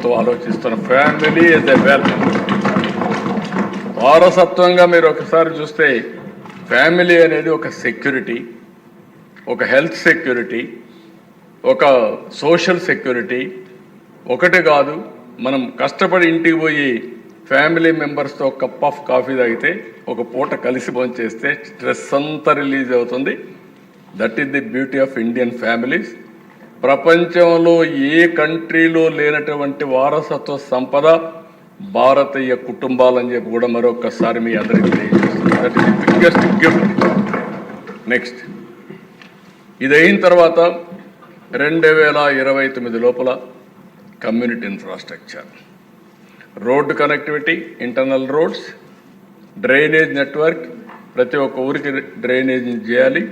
ప్రభుత్వం ఆలోచిస్తున్న family is a wealth. వారసత్వంగా మీరు ఒకసారి చూస్తే ఫ్యామిలీ అనేది ఒక సెక్యూరిటీ, ఒక హెల్త్ సెక్యూరిటీ, ఒక సోషల్ సెక్యూరిటీ. ఒకటి కాదు, మనం కష్టపడి ఇంటికి పోయి ఫ్యామిలీ మెంబర్స్తో కప్ ఆఫ్ కాఫీ తాగితే, ఒక పూట కలిసి భోంచేస్తే స్ట్రెస్ అంతా రిలీజ్ అవుతుంది. That is the beauty of Indian families. ప్రపంచంలో ఏ కంట్రీలో లేనటువంటి వారసత్వ సంపద భారతీయ కుటుంబాలని చెప్పి కూడా మరొకసారి మీ అందరికీ తెలియజేస్తుంది. That is the biggest gift. Next, ఇది అయిన తర్వాత 2029 లోపల community infrastructure, road connectivity, internal roads, drainage network, ప్రతి ఒక్క ఊరికి డ్రైనేజ్ చేయాలి.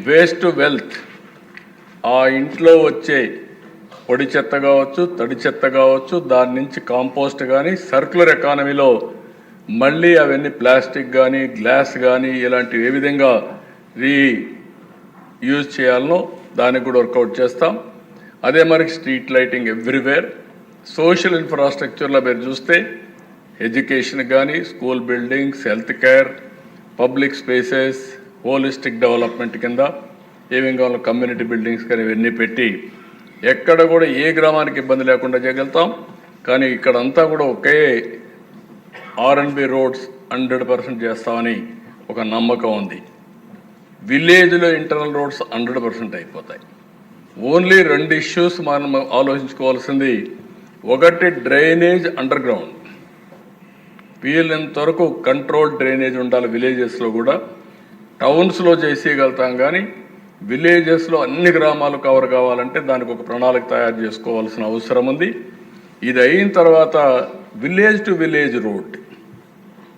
వేస్ట్ టు వెల్త్, ఆ ఇంట్లో వచ్చే పొడి చెత్త కావచ్చు, తడి చెత్త కావచ్చు, దాని నుంచి కాంపోస్ట్ కానీ సర్క్యులర్ ఎకానమీలో మళ్ళీ అవన్నీ ప్లాస్టిక్ కానీ గ్లాస్ కానీ ఇలాంటివి ఏ విధంగా యూజ్ చేయాలనో దానికి కూడా వర్కౌట్ చేస్తాం. అదే మనకి స్ట్రీట్ లైటింగ్ ఎవ్రీవేర్. సోషల్ ఇన్ఫ్రాస్ట్రక్చర్లో మీరు చూస్తే ఎడ్యుకేషన్ కానీ, school buildings, health care, public spaces, holistic development కింద ఏమేం కావాలో కమ్యూనిటీ బిల్డింగ్స్ కానీ ఇవన్నీ పెట్టి ఎక్కడ కూడా ఏ గ్రామానికి ఇబ్బంది లేకుండా చేయగలుగుతాం. కానీ ఇక్కడంతా కూడా ఒకే R&B రోడ్స్ 100% చేస్తామని ఒక నమ్మకం ఉంది. విలేజ్లో ఇంటర్నల్ రోడ్స్ 100% అయిపోతాయి. ఓన్లీ 2 ఇష్యూస్ మనం ఆలోచించుకోవాల్సింది. ఒకటి, డ్రైనేజ్ అండర్ గ్రౌండ్. వీళ్ళంత వరకు కంట్రోల్ డ్రైనేజ్ ఉండాలి విలేజెస్లో కూడా. టౌన్స్లో చేసేయగలుగుతాం కానీ విలేజెస్లో అన్ని గ్రామాలు కవర్ కావాలంటే దానికి ఒక ప్రణాళిక తయారు చేసుకోవాల్సిన అవసరం ఉంది. ఇది అయిన తర్వాత village to village road,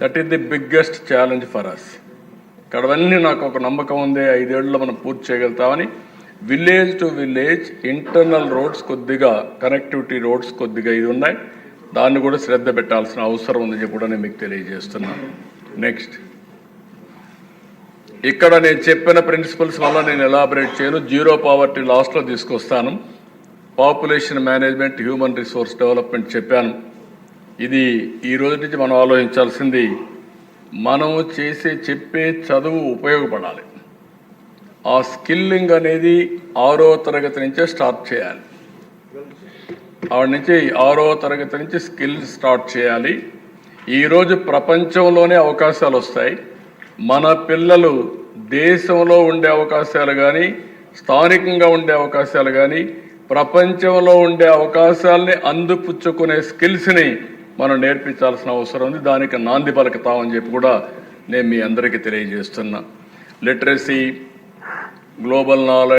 that is the biggest challenge for us. ఇక్కడవన్నీ నాకు ఒక నమ్మకం ఉంది, 5 ఏళ్ళలో మనం పూర్తి చేయగలుగుతామని. Village to village internal roads కొద్దిగా, కనెక్టివిటీ రోడ్స్ కొద్దిగా ఇది ఉన్నాయి, దాన్ని కూడా శ్రద్ధ పెట్టాల్సిన అవసరం ఉందని చెప్పి కూడా నేను మీకు తెలియజేస్తున్నాను. నెక్స్ట్, ఇక్కడ నేను చెప్పిన ప్రిన్సిపల్స్ వల్ల నేను ఎలాబరేట్ చేయను. జీరో పావర్టీ లాస్ట్లో తీసుకొస్తాను. Population management, human resource development చెప్పాను. ఇది ఈ రోజు నుంచి మనం ఆలోచించాల్సింది. మనము చెప్పే చదువు ఉపయోగపడాలి. ఆ స్కిల్లింగ్ అనేది 6వ తరగతి నుంచే స్టార్ట్ చేయాలి. ఆవిడ నుంచి 6వ తరగతి నుంచి స్కిల్ స్టార్ట్ చేయాలి. ఈరోజు ప్రపంచంలోనే అవకాశాలు వస్తాయి. మన పిల్లలు దేశంలో ఉండే అవకాశాలు కానీ, స్థానికంగా ఉండే అవకాశాలు కానీ, ప్రపంచంలో ఉండే అవకాశాలని అందిపుచ్చుకునే స్కిల్స్ని మనం నేర్పించాల్సిన అవసరం ఉంది. దానికి నాంది పలుకుతామని చెప్పి కూడా నేను మీ అందరికీ తెలియజేస్తున్నా. Literacy, global knowledge,